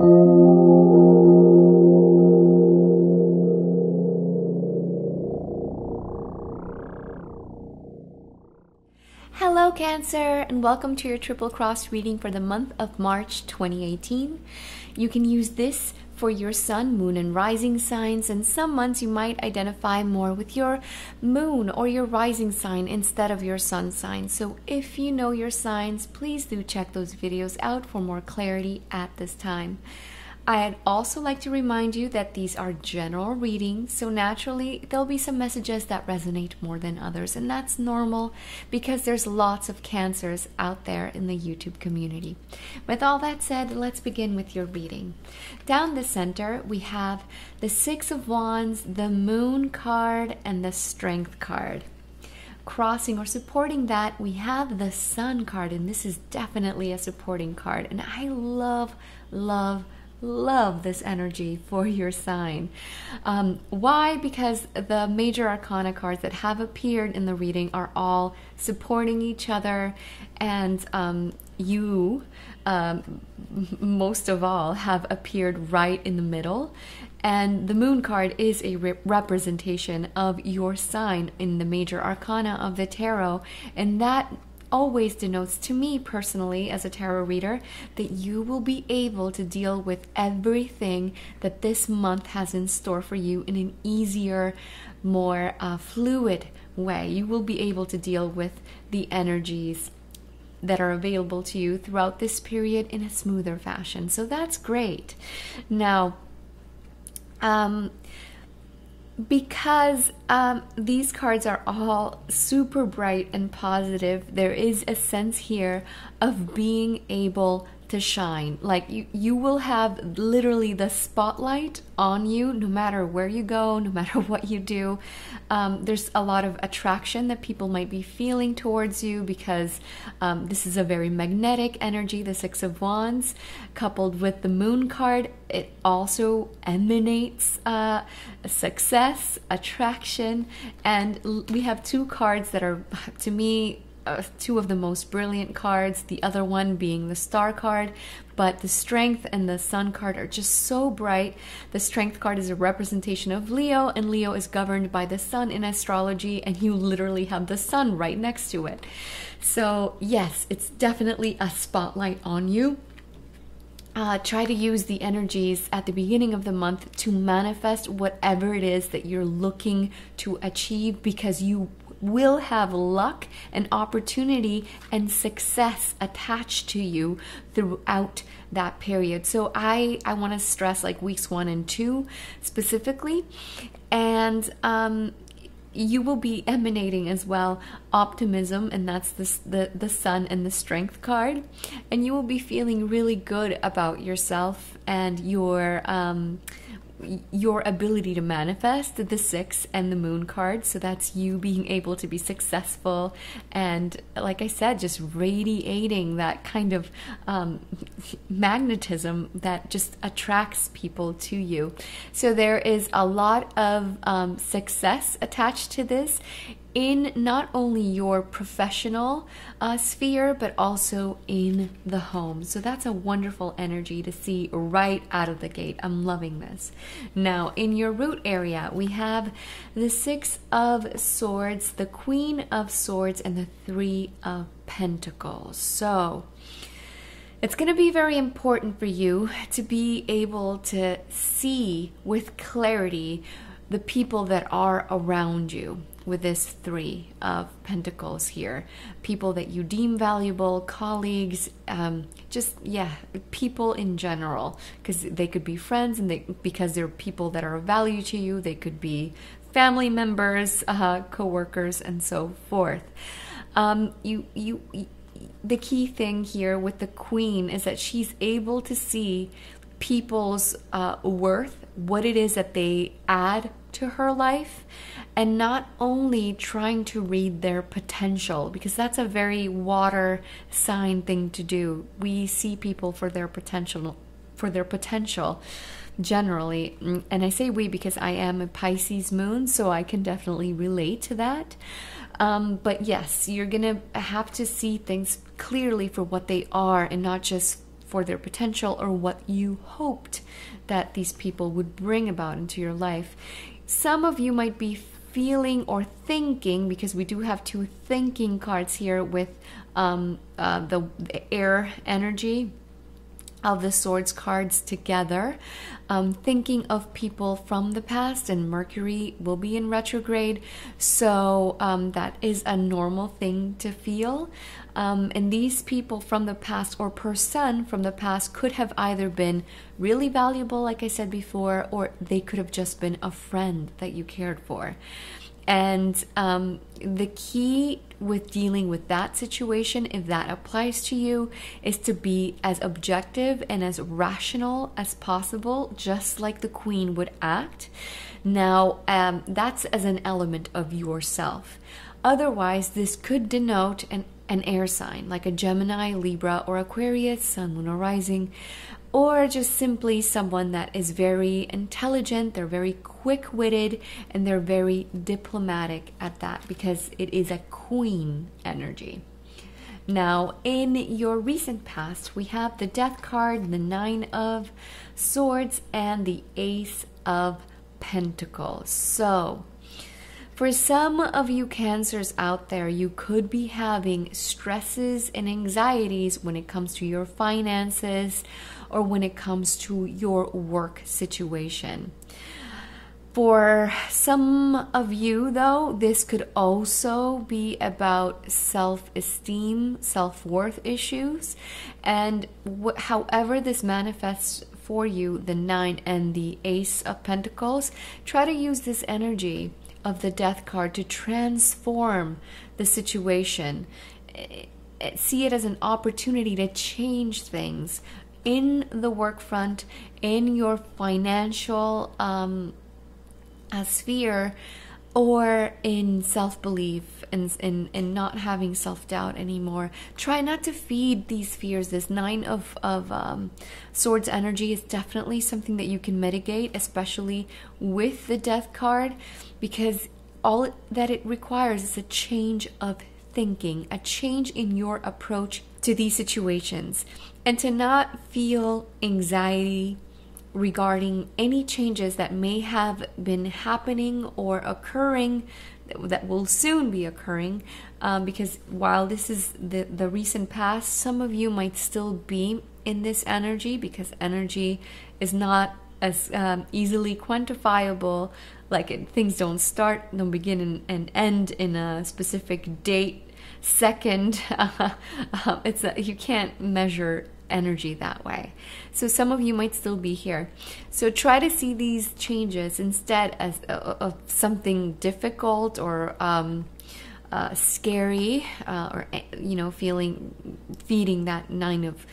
Hello Cancer, and welcome to your Triple Cross reading for the month of March 2018. You can use this for your sun, moon, and rising signs, and some months you might identify more with your moon or your rising sign instead of your sun sign. So if you know your signs, please do check those videos out for more clarity at this time. I'd also like to remind you that these are general readings, so naturally there'll be some messages that resonate more than others, and that's normal because there's lots of Cancers out there in the YouTube community. With all that said, let's begin with your reading. Down the center, we have the Six of Wands, the Moon card, and the Strength card. Crossing or supporting that, we have the Sun card, and this is definitely a supporting card, and I love this energy for your sign. Why? Because the major arcana cards that have appeared in the reading are all supporting each other, and you most of all have appeared right in the middle, and the Moon card is a representation of your sign in the major arcana of the tarot, and that always denotes, to me personally as a tarot reader, that you will be able to deal with everything that this month has in store for you in an easier, more fluid way. You will be able to deal with the energies that are available to you throughout this period in a smoother fashion. So that's great. Now, because these cards are all super bright and positive, there is a sense here of being able to shine. Like you will have literally the spotlight on you no matter where you go, no matter what you do. There's a lot of attraction that people might be feeling towards you because this is a very magnetic energy, the Six of Wands, coupled with the Moon card. It also emanates success, attraction, and we have two cards that are, to me, two of the most brilliant cards, the other one being the Star card, but the Strength and the Sun card are just so bright. The Strength card is a representation of Leo, and Leo is governed by the Sun in astrology, and you literally have the Sun right next to it. So yes, it's definitely a spotlight on you. Try to use the energies at the beginning of the month to manifest whatever it is that you're looking to achieve, because you will have luck and opportunity and success attached to you throughout that period. So I want to stress like weeks 1 and 2 specifically, and you will be emanating as well optimism, and that's the Sun and the Strength card, and you will be feeling really good about yourself and your ability to manifest the Six and the Moon card. So that's you being able to be successful and, like I said, just radiating that kind of magnetism that just attracts people to you. So there is a lot of success attached to this in not only your professional sphere, but also in the home. So that's a wonderful energy to see right out of the gate. I'm loving this. Now, in your root area, we have the Six of Swords, the Queen of Swords, and the Three of Pentacles. So it's going to be very important for you to be able to see with clarity the people that are around you with this Three of Pentacles here. People that you deem valuable, colleagues, people in general, because they could be friends, and because they're people that are of value to you. They could be family members, co-workers, and so forth. The key thing here with the Queen is that she's able to see people's worth, what it is that they add to her life, and not only trying to read their potential, because that's a very water sign thing to do. We see people for their potential generally, and I say we because I am a Pisces moon, so I can definitely relate to that. But yes, you're gonna have to see things clearly for what they are and not just for their potential or what you hoped that these people would bring about into your life. Some of you might be feeling or thinking, because we do have two thinking cards here with the air energy of the swords cards together, thinking of people from the past, and Mercury will be in retrograde, so that is a normal thing to feel. And these people from the past, or person from the past, could have either been really valuable, like I said before, or they could have just been a friend that you cared for. And the key with dealing with that situation, if that applies to you, is to be as objective and as rational as possible, just like the Queen would act. Now, that's as an element of yourself. Otherwise, this could denote an air sign, like a Gemini, Libra, or Aquarius, Sun, Moon, or Rising, or just simply someone that is very intelligent, they're very quick-witted, and they're very diplomatic at that, because it is a Queen energy. Now, in your recent past, we have the Death card, the Nine of Swords, and the Ace of Pentacles. So, for some of you Cancers out there, you could be having stresses and anxieties when it comes to your finances or when it comes to your work situation. For some of you, though, this could also be about self-esteem, self-worth issues. And however this manifests for you, the Nine and the Ace of Pentacles, try to use this energy of the Death card to transform the situation. See it as an opportunity to change things in the work front, in your financial sphere, or in self-belief and not having self-doubt anymore. Try not to feed these fears. This Nine of Swords energy is definitely something that you can mitigate, especially with the Death card, because all that it requires is a change of thinking, a change in your approach to these situations, and to not feel anxiety regarding any changes that may have been happening or occurring, that will soon be occurring, because while this is the recent past, some of you might still be in this energy, because energy is not as easily quantifiable. Like things don't begin and end in a specific date, second. You can't measure energy that way. So some of you might still be here. So try to see these changes instead as of something difficult or scary, or feeding that Nine of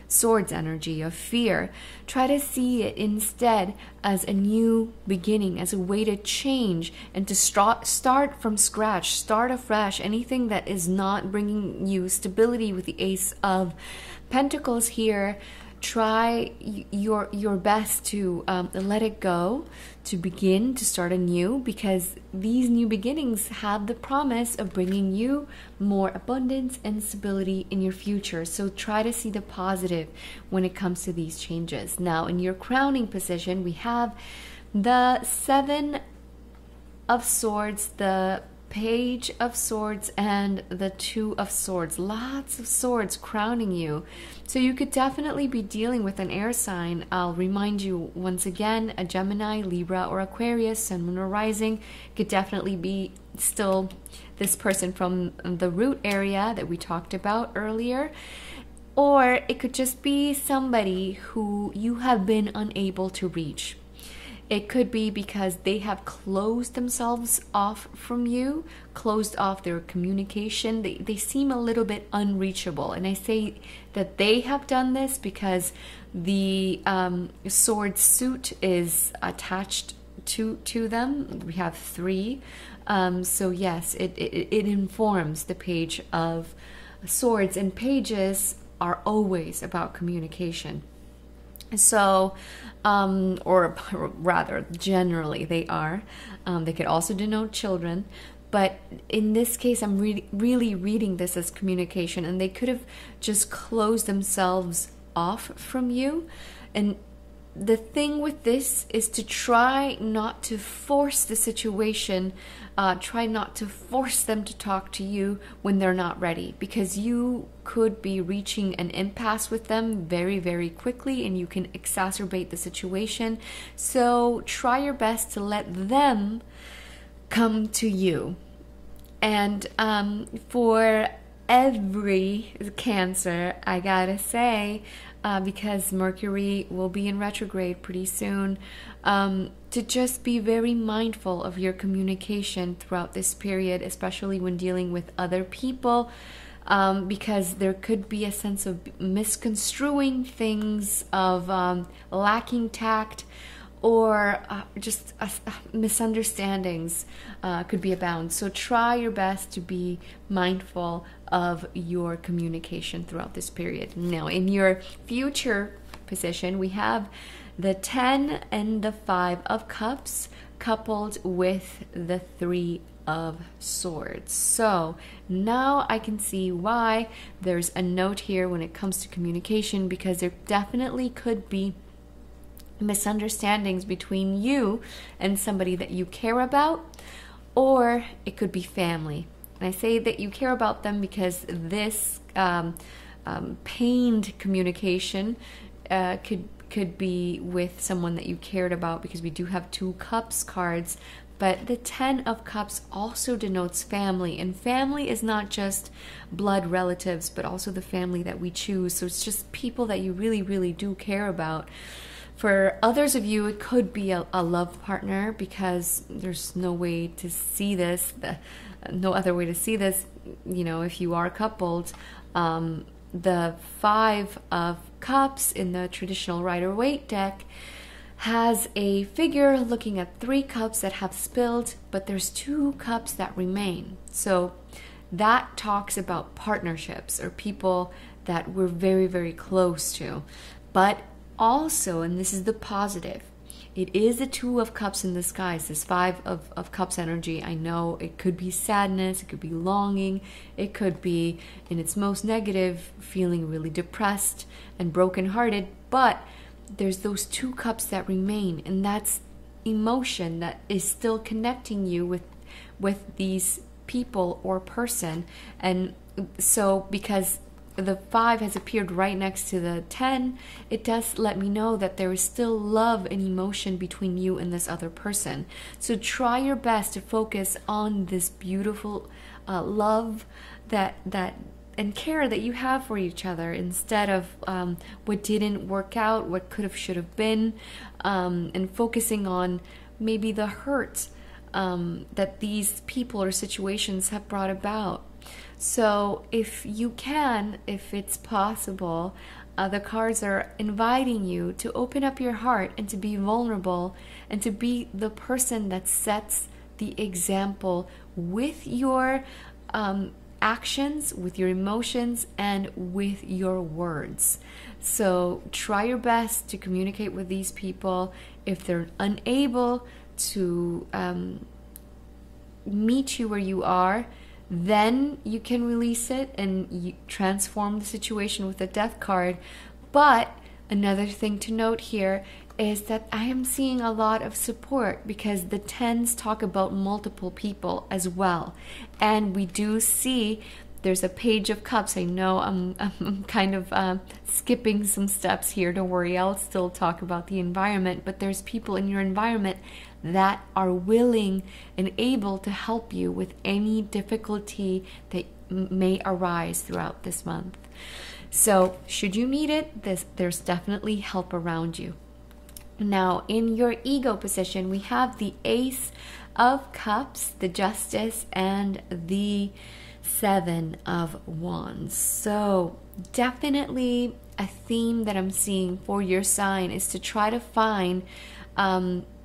Swords energy of fear. Try to see it instead as a new beginning, as a way to change and to start from scratch, start afresh. Anything that is not bringing you stability with the Ace of Pentacles here, try your best to let it go, to begin to start anew, because these new beginnings have the promise of bringing you more abundance and stability in your future. So try to see the positive when it comes to these changes. Now, in your crowning position, we have the Seven of Swords, the Page of Swords, and the Two of Swords. Lots of swords crowning you. So you could definitely be dealing with an air sign. I'll remind you once again, a Gemini, Libra, or Aquarius, Sun, Moon, or Rising. Could definitely be still this person from the root area that we talked about earlier. Or it could just be somebody who you have been unable to reach. It could be because they have closed themselves off from you, closed off their communication. They seem a little bit unreachable. And I say that they have done this because the sword suit is attached to them. We have three. So yes, it informs the Page of Swords. And pages are always about communication. So, or rather, generally they are. They could also denote children. But in this case, I'm really reading this as communication. And they could have just closed themselves off from you. And the thing with this is to try not to force the situation, try not to force them to talk to you when they're not ready, because you could be reaching an impasse with them very, very quickly and you can exacerbate the situation. So try your best to let them come to you. And for every Cancer, I gotta say, because Mercury will be in retrograde pretty soon, to just be very mindful of your communication throughout this period, especially when dealing with other people, because there could be a sense of misconstruing things, of lacking tact, or just misunderstandings could be abound. So try your best to be mindful of your communication throughout this period. Now, in your future position, we have the 10 and the 5 of Cups coupled with the 3 of Swords. So now I can see why there's a note here when it comes to communication, because there definitely could be misunderstandings between you and somebody that you care about, or it could be family. And I say that you care about them because this pained communication could be with someone that you cared about, because we do have 2 Cups cards. But the 10 of Cups also denotes family, and family is not just blood relatives, but also the family that we choose. So it's just people that you really, really do care about. For others of you, it could be a love partner, because there's no way to see this, no other way to see this, you know, if you are coupled. The 5 of Cups in the traditional Rider-Waite deck has a figure looking at 3 cups that have spilled, but there's 2 cups that remain. So that talks about partnerships or people that we're very, very close to. But also, and this is the positive, it is the 2 of Cups in disguise, this 5 of Cups energy. I know it could be sadness, it could be longing, it could be, in its most negative, feeling really depressed and brokenhearted, but there's those 2 cups that remain, and that's emotion that is still connecting you with these people or person. And so because the 5 has appeared right next to the 10, it does let me know that there is still love and emotion between you and this other person. So try your best to focus on this beautiful love that and care that you have for each other, instead of what didn't work out, what could have, should have been, and focusing on maybe the hurt that these people or situations have brought about. So if you can, if it's possible, the cards are inviting you to open up your heart and to be vulnerable and to be the person that sets the example with your actions, with your emotions, and with your words. So try your best to communicate with these people. If they're unable to meet you where you are, then you can release it and you transform the situation with the Death card. But another thing to note here is that I am seeing a lot of support, because the 10s talk about multiple people as well. And we do see there's a Page of Cups. I know I'm kind of skipping some steps here. Don't worry, I'll still talk about the environment. But there's people in your environment that are willing and able to help you with any difficulty that may arise throughout this month. So should you need it, there's definitely help around you. Now, in your ego position, we have the Ace of Cups, the Justice, and the 7 of Wands. So definitely a theme that I'm seeing for your sign is to try to find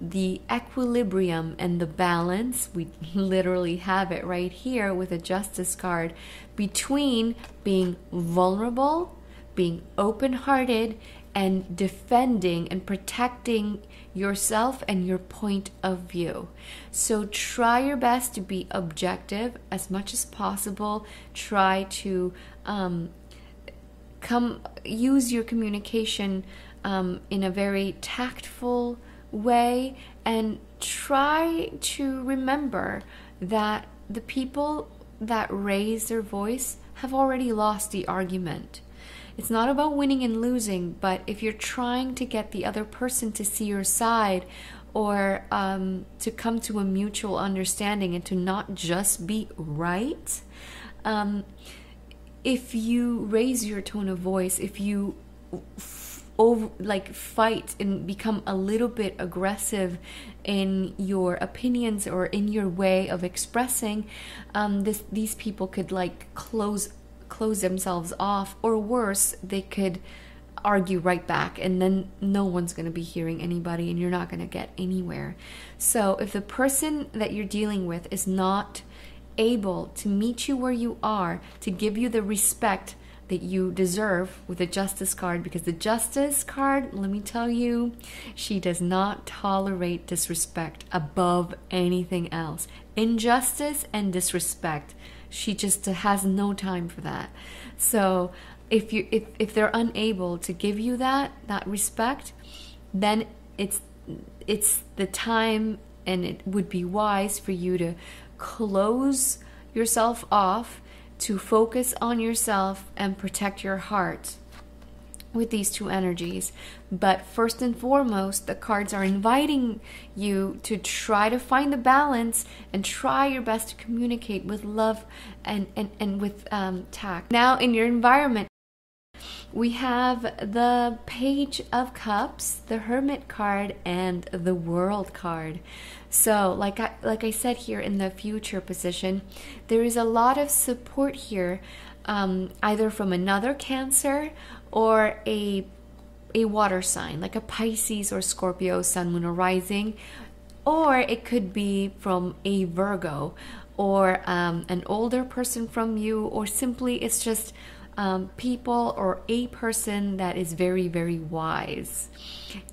the equilibrium and the balance. We literally have it right here with a Justice card, between being vulnerable, being open-hearted, and defending and protecting yourself and your point of view. So try your best to be objective as much as possible. Try to use your communication in a very tactful way, and try to remember that the people that raise their voice have already lost the argument. It's not about winning and losing, but if you're trying to get the other person to see your side, or to come to a mutual understanding and to not just be right, if you raise your tone of voice, if you fight and become a little bit aggressive in your opinions or in your way of expressing, these people could close themselves off, or worse, they could argue right back, and then no one's going to be hearing anybody and you're not going to get anywhere. So if the person that you're dealing with is not able to meet you where you are, to give you the respect that you deserve with the Justice card, because the Justice card, let me tell you, she does not tolerate disrespect above anything else. Injustice and disrespect, she just has no time for that. So if they're unable to give you that respect, then it's the time, and it would be wise for you to close yourself off, to focus on yourself and protect your heart with these two energies. But first and foremost, the cards are inviting you to try to find the balance and try your best to communicate with love and with tact. Now, in your environment, we have the Page of Cups, the Hermit card, and the World card. So, like I said here, in the future position, there is a lot of support here, either from another Cancer or a water sign, like a Pisces or Scorpio, Sun, Moon, or Rising, or it could be from a Virgo, or an older person from you, or simply it's just people or a person that is very, very wise,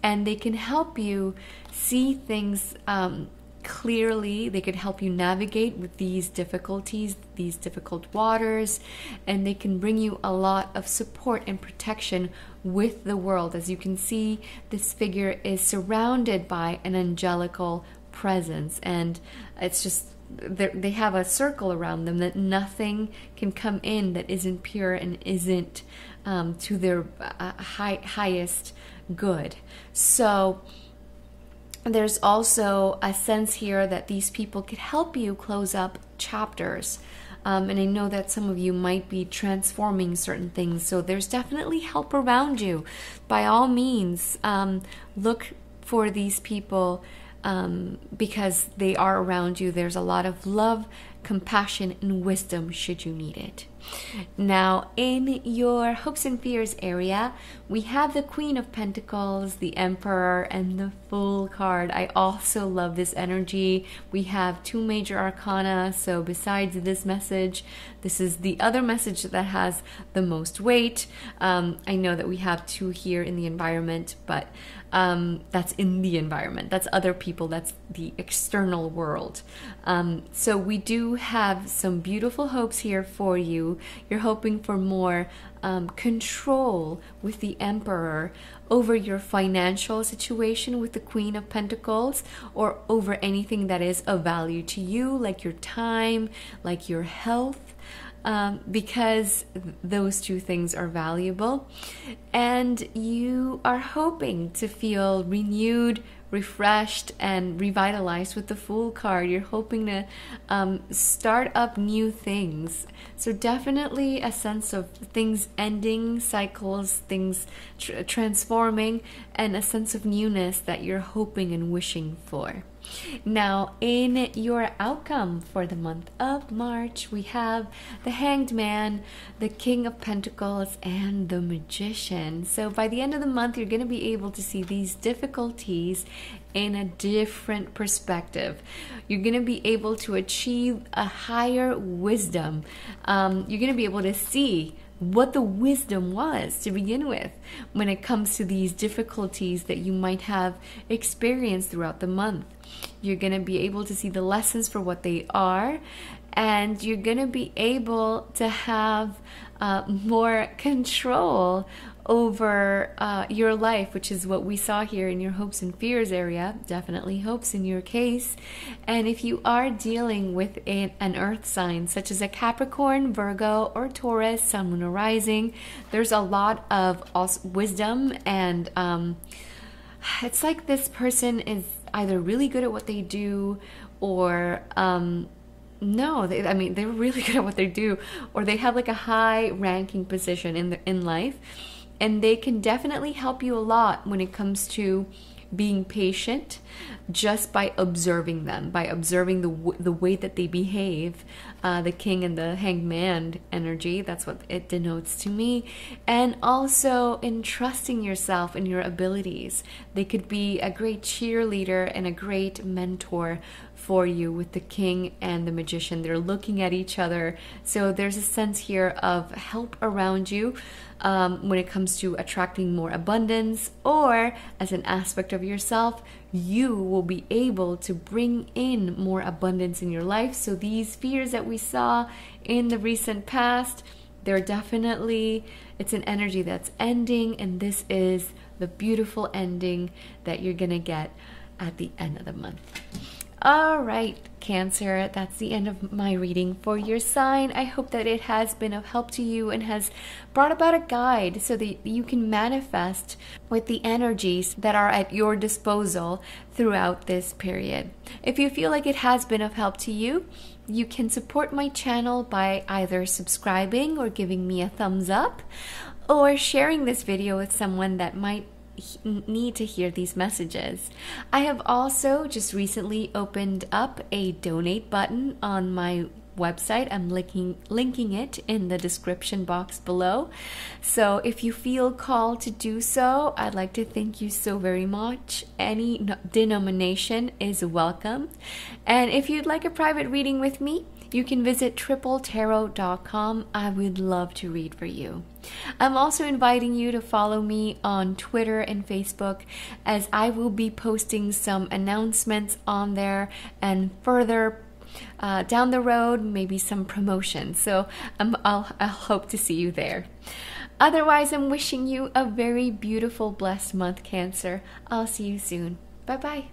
and they can help you see things clearly. They could help you navigate with these difficulties, these difficult waters, and they can bring you a lot of support and protection with the world. As you can see, this figure is surrounded by an angelical presence, and it's just they have a circle around them that nothing can come in that isn't pure and isn't to their highest good. So there's also a sense here that these people could help you close up chapters. And I know that some of you might be transforming certain things, so there's definitely help around you. By all means, look for these people, because they are around you. There's a lot of love, compassion, and wisdom should you need it. Now, in your hopes and fears area, we have the Queen of Pentacles, the Emperor, and the Fool card. I also love this energy. We have two major arcana, so besides this message, this is the other message that has the most weight. I know that we have two here in the environment, but that's in the environment. That's other people. That's the external world. So we do have some beautiful hopes here for you. You're hoping for more control with the Emperor over your financial situation with the Queen of Pentacles, or over anything that is of value to you, like your time, like your health. Because those two things are valuable, and you are hoping to feel renewed, refreshed, and revitalized with the Fool card. You're hoping to start up new things. So definitely a sense of things ending, cycles, things transforming, and a sense of newness that you're hoping and wishing for. Now, in your outcome for the month of March, we have the Hanged Man, the King of Pentacles, and the Magician. So by the end of the month, you're going to be able to see these difficulties in a different perspective. You're going to be able to achieve a higher wisdom. You're going to be able to see what the wisdom was to begin with when it comes to these difficulties that you might have experienced throughout the month. You're going to be able to see the lessons for what they are, and you're going to be able to have more control over your life, which is what we saw here in your hopes and fears area. Definitely hopes in your case. And if you are dealing with an earth sign such as a Capricorn, Virgo, or Taurus, Sun, Moon, or Rising, there's a lot of wisdom, and it's like this person is either really good at what they do, or no, they're really good at what they do, or they have like a high ranking position in life, and they can definitely help you a lot when it comes to being patient, just by observing them, by observing the way that they behave. The King and the Hanged Man energy, that's what it denotes to me. And also in trusting yourself and your abilities. They could be a great cheerleader and a great mentor for you with the King and the Magician. They're looking at each other. So there's a sense here of help around you when it comes to attracting more abundance, or as an aspect of yourself, you will be able to bring in more abundance in your life. So these fears that we saw in the recent past, they're definitely, it's an energy that's ending, and this is the beautiful ending that you're gonna get at the end of the month. All right, Cancer, that's the end of my reading for your sign. I hope that it has been of help to you and has brought about a guide so that you can manifest with the energies that are at your disposal throughout this period. If you feel like it has been of help to you, you can support my channel by either subscribing or giving me a thumbs up, or sharing this video with someone that might need to hear these messages. I have also just recently opened up a donate button on my website. I'm linking it in the description box below. So if you feel called to do so, I'd like to thank you so very much. Any denomination is welcome. And if you'd like a private reading with me, you can visit tripletarot.com. I would love to read for you. I'm also inviting you to follow me on Twitter and Facebook, as I will be posting some announcements on there, and further down the road, maybe some promotions. So I'll hope to see you there. Otherwise, I'm wishing you a very beautiful, blessed month, Cancer. I'll see you soon. Bye-bye.